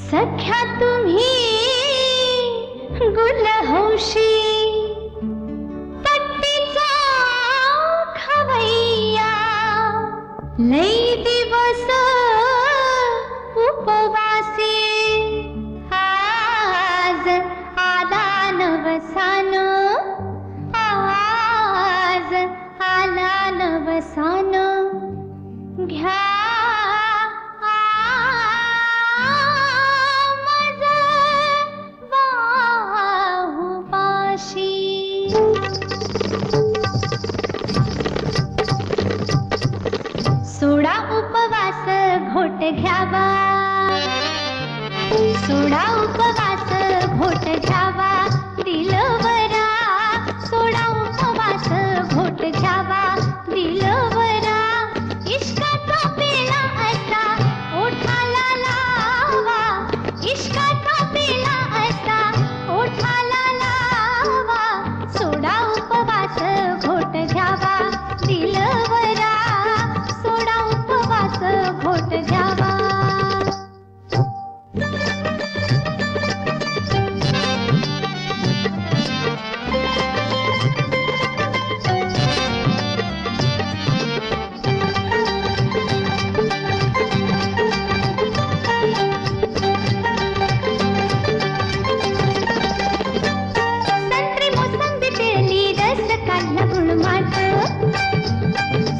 सख्या तुम्ही गुलहौशी पट्टीचा खवैया लई दिवस उपवासी आज आला नवसान आज आला नवसान घ्या सोडा उपवास घोट घ्यावा सोडा उपवास घोट घ्यावा दिलवरा सोडा उपवास घोट घ्यावा दिलवरा इश्काचा पेला असा ओठाला लावा इश्काचा पेला असा ओठाला लावा सोडा उपवास घोट घ्यावा दिलवरा सोडा उपवास घोट घ्यावा संत्री मोसंबी पिळली रस काढला गुळमाट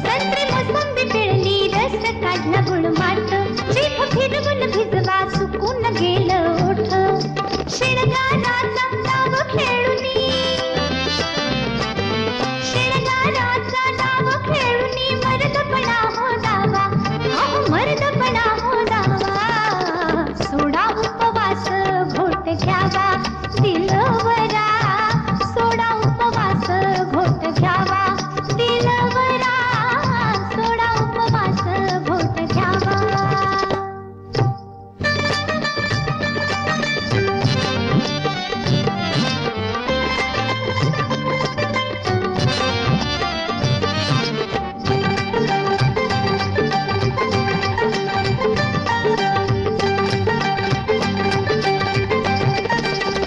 संत्री मोसंबी पिळली रस काढला गुळमाट जीभ फिरवून भिजवा सुकून गेलं ओठ शिणगाराचा नाव खेळुनी शिणगाराचा नाव खेळुनी मर्दपणा हो दावा अहो मर्दपणा हो दावा सोडा उपवास घोट घ्यावा दिलवरा सोडा उपवास घोट घ्यावा दिलवरा सोडा उपवास घोट घ्यावा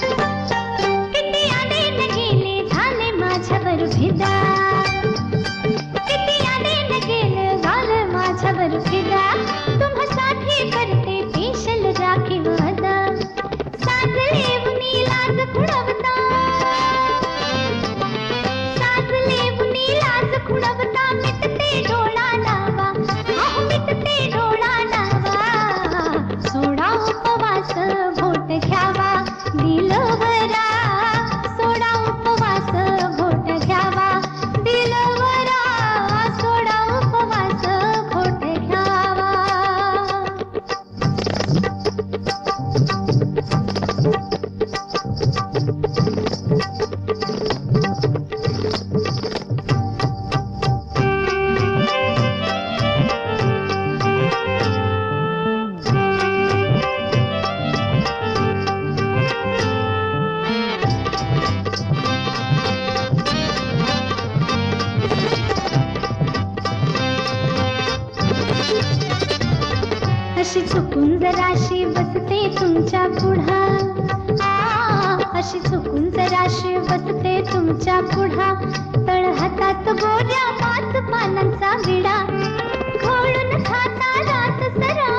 किती आले न गेले झाले माझ्यावर फिदा किती आले न गेले झाले माझ्यावर फिदा तुम्हासाठी करते पेशल राखीव अदा साजले उनी लाज खुणवता साजले उनी लाज खुणवता मिटते डोळा लावा अहो मिटते डोळा लावा सोडा उपवास घोट घ्यावा दिलवरा सोडा उपवास घोट घ्यावा दिलवरा सोडा उपवास घोट घ्यावा अशी चुकून जराशी बसते तुमच्या पुढा अशी चुकून जराशी बसते तुमच्या पुढा तळ हातात गोऱ्या 5 पानांचा विडा घोळून खाता रात सरा